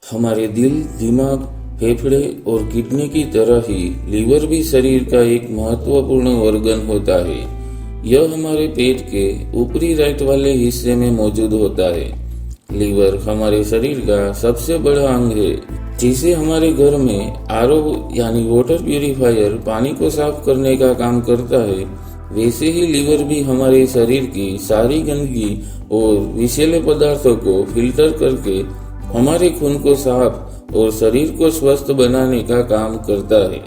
हमारे दिल, दिमाग, फेफड़े और किडनी की तरह ही लीवर भी शरीर का एक महत्वपूर्ण ऑर्गन होता है। यह हमारे पेट के ऊपरी राइट वाले हिस्से में मौजूद होता है। लीवर हमारे शरीर का सबसे बड़ा अंग है, जिसे हमारे घर में आरओ यानी वाटर प्यूरिफायर पानी को साफ करने का काम करता है। वैसे ही लीवर भी हमारे शरीर की सारी गंदगी और विषैले पदार्थों को फिल्टर करके हमारे खून को साफ और शरीर को स्वस्थ बनाने का काम करता है।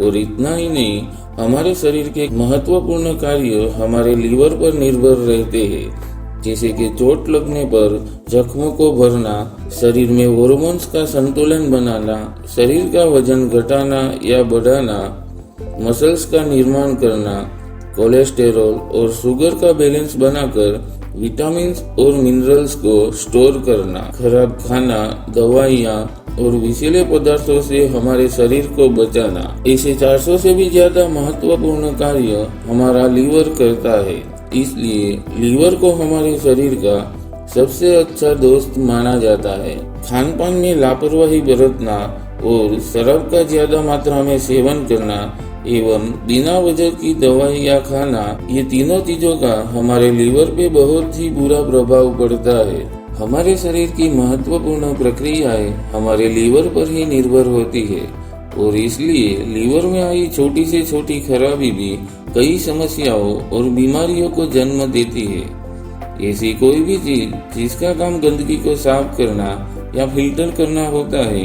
और इतना ही नहीं, हमारे शरीर के महत्वपूर्ण कार्य हमारे लीवर पर निर्भर रहते हैं, जैसे कि चोट लगने पर जख्मों को भरना, शरीर में हार्मोन्स का संतुलन बनाना, शरीर का वजन घटाना या बढ़ाना, मसल्स का निर्माण करना, कोलेस्टेरॉल और शुगर का बैलेंस बनाकर विटामिन और मिनरल्स को स्टोर करना, खराब खाना, दवाइयाँ और विषैले पदार्थों से हमारे शरीर को बचाना। ऐसे 400 से भी ज्यादा महत्वपूर्ण कार्य हमारा लीवर करता है। इसलिए लीवर को हमारे शरीर का सबसे अच्छा दोस्त माना जाता है। खान पान में लापरवाही बरतना और शराब का ज्यादा मात्रा में सेवन करना एवं बिना वजह की दवाइयाँ खाना, ये तीनों चीजों का हमारे लीवर पे बहुत ही बुरा प्रभाव पड़ता है। हमारे शरीर की महत्वपूर्ण प्रक्रियाएं हमारे लीवर पर ही निर्भर होती है और इसलिए लीवर में आई छोटी से छोटी खराबी भी कई समस्याओं और बीमारियों को जन्म देती है। ऐसी कोई भी चीज जिसका काम गंदगी को साफ करना या फिल्टर करना होता है,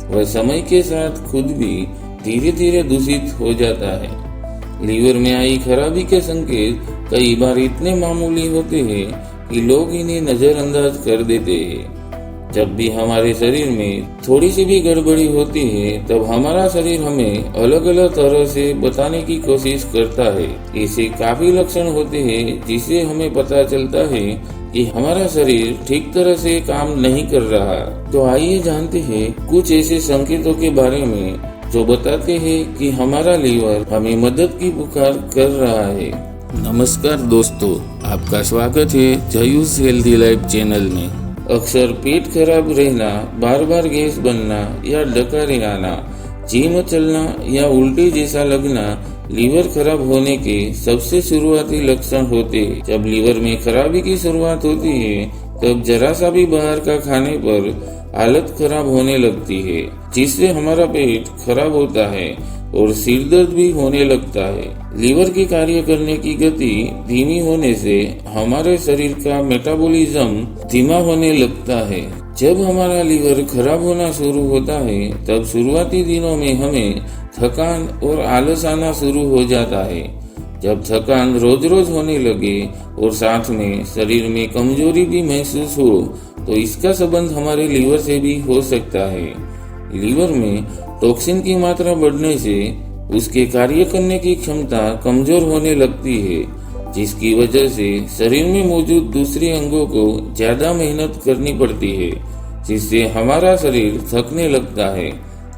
वह समय के साथ खुद भी धीरे धीरे दूषित हो जाता है। लीवर में आई खराबी के संकेत कई बार इतने मामूली होते हैं कि लोग इन्हें नजरअंदाज कर देते हैं। जब भी हमारे शरीर में थोड़ी सी भी गड़बड़ी होती है, तब हमारा शरीर हमें अलग अलग तरह से बताने की कोशिश करता है। ऐसे काफी लक्षण होते हैं जिससे हमें पता चलता है कि हमारा शरीर ठीक तरह से काम नहीं कर रहा। तो आइए जानते हैं कुछ ऐसे संकेतों के बारे में जो बताते हैं कि हमारा लीवर हमें मदद की पुकार कर रहा है। नमस्कार दोस्तों, आपका स्वागत है जयूस हेल्दी लाइफ चैनल में। अक्सर पेट खराब रहना, बार बार गैस बनना या डकारे आना, जी में चलना या उल्टी जैसा लगना लीवर खराब होने के सबसे शुरुआती लक्षण होते हैं। जब लीवर में खराबी की शुरुआत होती है, तब जरा सा भी बाहर का खाने पर हालत खराब होने लगती है, जिससे हमारा पेट खराब होता है और सिर दर्द भी होने लगता है। लीवर की कार्य करने की गति धीमी होने से हमारे शरीर का मेटाबॉलिज्म धीमा होने लगता है। जब हमारा लीवर खराब होना शुरू होता है, तब शुरुआती दिनों में हमें थकान और आलस आना शुरू हो जाता है। जब थकान रोज रोज होने लगे और साथ में शरीर में कमजोरी भी महसूस हो, तो इसका संबंध हमारे लीवर से भी हो सकता है। लीवर में टॉक्सिन की मात्रा बढ़ने से उसके कार्य करने की क्षमता कमजोर होने लगती है, जिसकी वजह से शरीर में मौजूद दूसरे अंगों को ज्यादा मेहनत करनी पड़ती है, जिससे हमारा शरीर थकने लगता है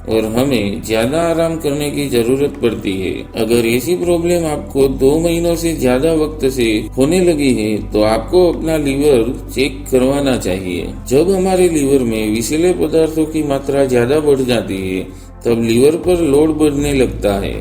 और हमें ज्यादा आराम करने की जरूरत पड़ती है। अगर ऐसी प्रॉब्लम आपको 2 महीनों से ज्यादा वक्त से होने लगी है, तो आपको अपना लीवर चेक करवाना चाहिए। जब हमारे लीवर में विषैले पदार्थों की मात्रा ज्यादा बढ़ जाती है, तब लीवर पर लोड बढ़ने लगता है।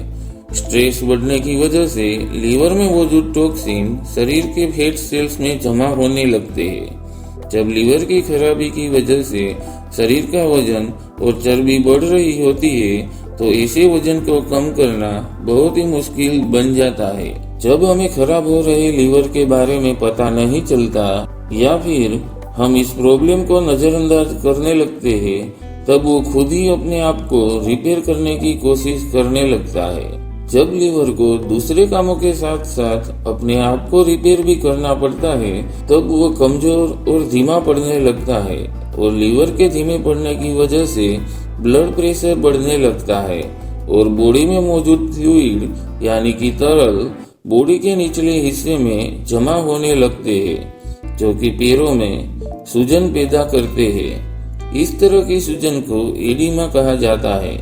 स्ट्रेस बढ़ने की वजह से लीवर में मौजूद टॉक्सिन शरीर के फैट सेल्स में जमा होने लगते हैं। जब लीवर की खराबी की वजह से शरीर का वजन और चर्बी बढ़ रही होती है, तो ऐसे वजन को कम करना बहुत ही मुश्किल बन जाता है। जब हमें खराब हो रहे लीवर के बारे में पता नहीं चलता या फिर हम इस प्रॉब्लम को नजरअंदाज करने लगते हैं, तब वो खुद ही अपने आप को रिपेयर करने की कोशिश करने लगता है। जब लीवर को दूसरे कामों के साथ साथ अपने आप को रिपेयर भी करना पड़ता है, तब वो कमजोर और धीमा पड़ने लगता है और लीवर के धीमे पड़ने की वजह से ब्लड प्रेशर बढ़ने लगता है और बॉडी में मौजूद फ्लूइड यानी कि तरल बॉडी के निचले हिस्से में जमा होने लगते हैं, जो कि पैरों में सूजन पैदा करते हैं। इस तरह की सूजन को एडिमा कहा जाता है।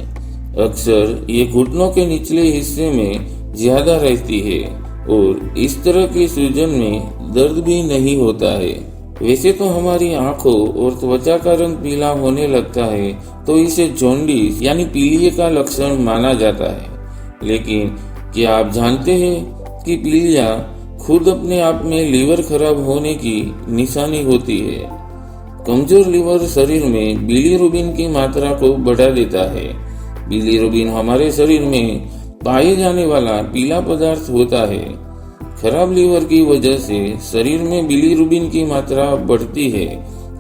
अक्सर ये घुटनों के निचले हिस्से में ज्यादा रहती है और इस तरह की सूजन में दर्द भी नहीं होता है। वैसे तो हमारी आंखों और त्वचा का रंग पीला होने लगता है तो इसे जॉन्डिस यानी पीलिया का लक्षण माना जाता है। लेकिन क्या आप जानते हैं कि पीलिया खुद अपने आप में लीवर खराब होने की निशानी होती है। कमजोर लीवर शरीर में बिलीरुबिन की मात्रा को बढ़ा देता है। बिलीरुबिन हमारे शरीर में पाए जाने वाला पीला पदार्थ होता है। खराब लीवर की वजह से शरीर में बिलीरुबिन की मात्रा बढ़ती है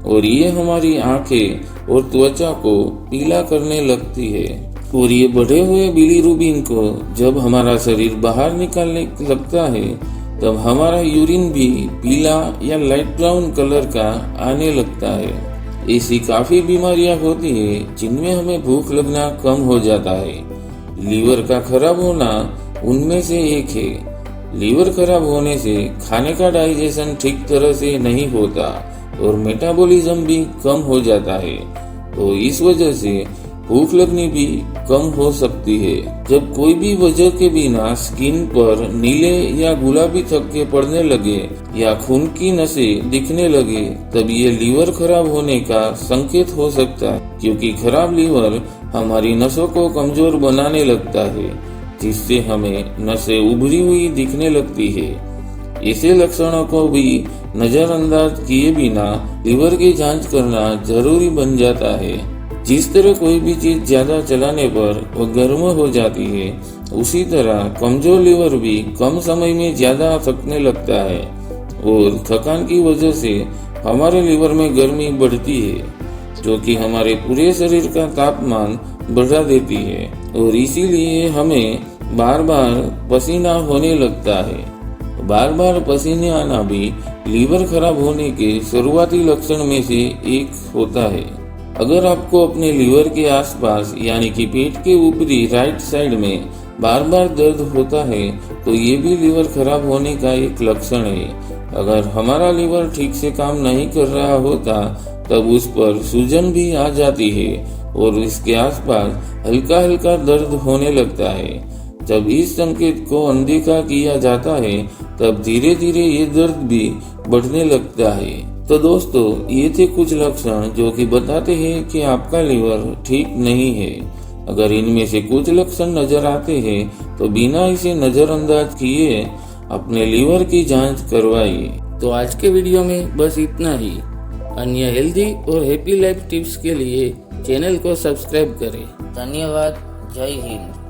और ये हमारी आंखें और त्वचा को पीला करने लगती है। और ये बढ़े हुए बिलीरुबिन को जब हमारा शरीर बाहर निकालने लगता है तब हमारा यूरिन भी पीला या लाइट ब्राउन कलर का आने लगता है। ऐसी काफी बीमारियां होती है जिनमें हमें भूख लगना कम हो जाता है। लीवर का खराब होना उनमें से एक है। लीवर खराब होने से खाने का डाइजेशन ठीक तरह से नहीं होता और मेटाबॉलिज्म भी कम हो जाता है, तो इस वजह से भूख लगनी भी कम हो सकती है। जब कोई भी वजह के बिना स्किन पर नीले या गुलाबी थक्के पड़ने लगे या खून की नसें दिखने लगे तब ये लीवर खराब होने का संकेत हो सकता है, क्योंकि खराब लीवर हमारी नसों को कमजोर बनाने लगता है जिससे हमें नसें उभरी हुई दिखने लगती है। ऐसे लक्षणों को भी नजरअंदाज किए बिना लीवर की जांच करना जरूरी बन जाता है। जिस तरह कोई भी चीज ज्यादा चलाने पर वो गर्म हो जाती है, उसी तरह कमजोर लीवर भी कम समय में ज्यादा थकने लगता है और थकान की वजह से हमारे लीवर में गर्मी बढ़ती है जो कि हमारे पूरे शरीर का तापमान बढ़ा देती है और इसीलिए हमें बार बार पसीना होने लगता है। बार बार पसीने आना भी लीवर खराब होने के शुरुआती लक्षण में से एक होता है। अगर आपको अपने लीवर के आसपास यानी कि पेट के ऊपरी राइट साइड में बार बार दर्द होता है तो ये भी लीवर खराब होने का एक लक्षण है। अगर हमारा लीवर ठीक से काम नहीं कर रहा होता तब उस पर सूजन भी आ जाती है और इसके आसपास हल्का हल्का दर्द होने लगता है। जब इस संकेत को अनदेखा किया जाता है तब धीरे धीरे ये दर्द भी बढ़ने लगता है। तो दोस्तों, ये थे कुछ लक्षण जो कि बताते हैं कि आपका लीवर ठीक नहीं है। अगर इनमें से कुछ लक्षण नजर आते हैं तो बिना इसे नजरअंदाज किए अपने लीवर की जांच करवाइए। तो आज के वीडियो में बस इतना ही। अन्य हेल्दी और हैप्पी लाइफ टिप्स के लिए चैनल को सब्सक्राइब करें। धन्यवाद। जय हिंद।